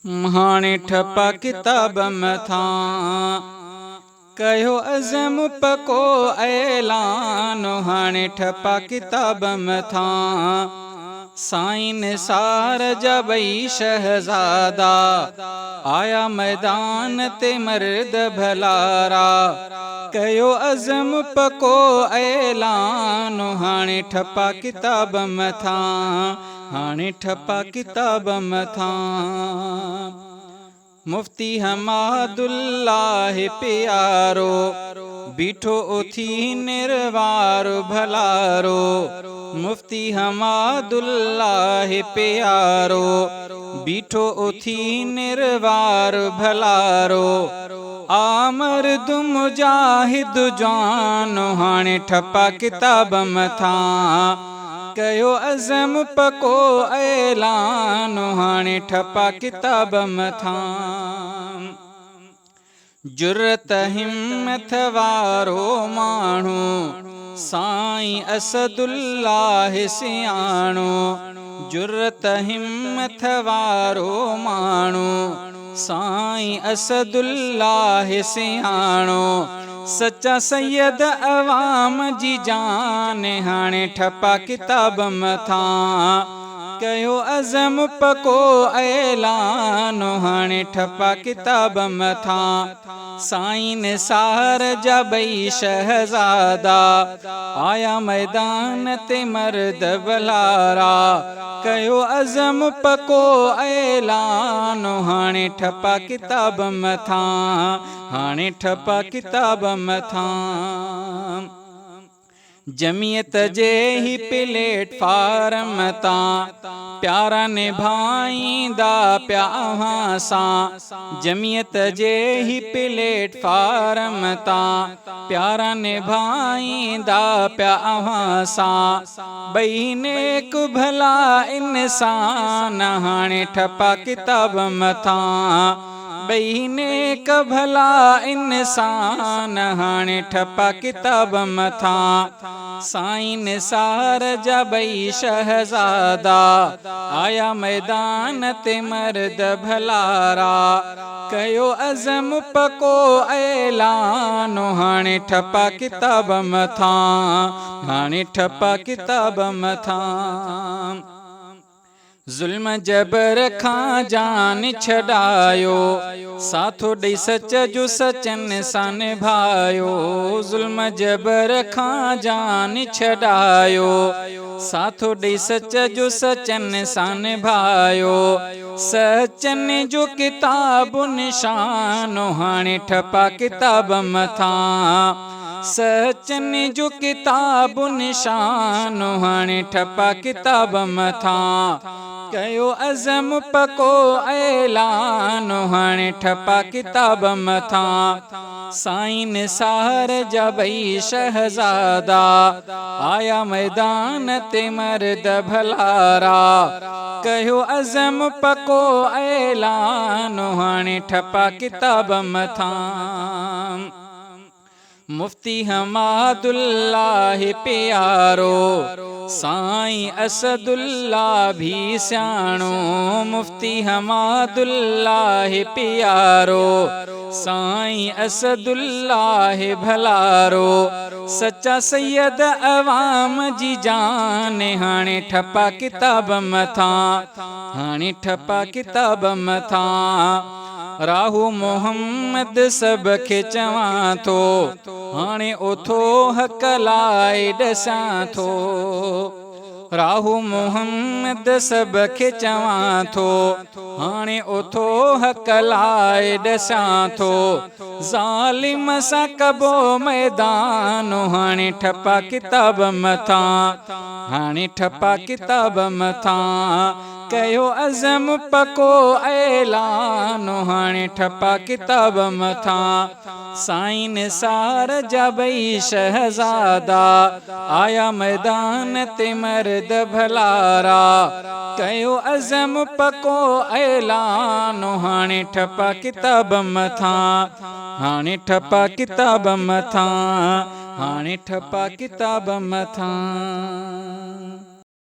हाणे ठपा किताब मथां कयो अज़म पको ऐलान। हाणे ठपा किताब मथां साईं निसार जा ॿई शहज़ादा आया मैदान ते मर्द भलारा। कयो अज़म पको ऐलान। हाणे ठपा किताब मथां हाणे ठपा किताब मथां। मुफ्ती हमादुल्लाह प्यारो बीठो उथी निर्वार भलारो। मुफ्ती हमादुल्लाह प्यारो बीठो उथी निर्वार भलारो। आमर्द मुजाहिद जान। हाणे ठपा किताब मथां कयो अज़म पको ऐलान। हाणे ठपा किताब मथां जुर्रत हिम्मत वारो माण्हू साईं असदुल्लाह सियाणो। जुर्रत हिम्मत वारो माण्हू साईं असदुल्लाह सियाणो। सच्चा सैयद अवाम जी जान। हाणे ठपा किताब मथां कयो अज़म पको ऐलान। हाणे ठपा किताब मथां साईं निसार जा ॿई शहज़ादा आया मैदान ते मर्द भलारा। कयो अज़म पको ऐलान। हाणे ठपा किताब मथां हाणे ठपा किताब मथां। जमियत जे ही प्लेटफार्म तां प्यारा निभाईंदा पिया अव्हां सां। जमियत जे ही प्लेटफार्म तां प्यारा निभाईंदा पिया अव्हां सां। ॿई नेक भला इंसान। हाणे ठपा किताब मथां ॿई नेक भला इंसान। हाणे ठपा किताब मथां साईं निसार जा ॿई शहज़ादा आया मैदान ते मर्द भलारा। कयो अज़म पको ऐलान। हाणे ठपा किताब मथां हाणे ठपा किताब मथां। ज़ुल्म जबर खां जान छॾायो साथो ॾेई सच जो सचन सां निभायो। ज़ुल्म जबर खां जान छॾायो साथो ॾेई सच जो सचन सां निभायो। सचन जो किताब निशान। हाणे ठपा किताब मथां सचन जो किताब निशान। हाणे ठपा किताब मथां कयो अज़म पको ऐलान। हाणे ठपा किताब मथां साईं निसार जा ॿई शहज़ादा आया मैदान ते मर्द भलारा। कयो अज़म पको ऐलान। हाणे ठपा किताब मथां मुफ्ती हमादुल्लाह प्यारो साईं असदुल्लाह भी सियाणो। मुफ्ती हमादुल्लाह प्यारो साईं असदुल्लाह भलारो। सच्चा सैयद अवाम जी जान। हाणे ठपा किताब मथां हाणे ठपा किताब मथां। राहू मोहम्मद सभ खे चवां थो हाणे उथो हक़ लाइ ॾसां थो। राहू मोहम्मद सभ खे चवां थो हाणे उथो हक़ लाइ ॾसां थो। ज़ालिम सां कबो मैदान। हाणे ठपा किताब मथां हाणे ठपा किताब मथां कयो अज़म पको ऐलान। हाणे ठपा किताब मथां साईं निसार जा ॿई शहज़ादा आया मैदान ते मर्द भलारा। कयो अज़म पको ऐलान। हाणे ठपा किताब मथां हाणे ठपा किताब मथां हाणे ठपा किताब मथां।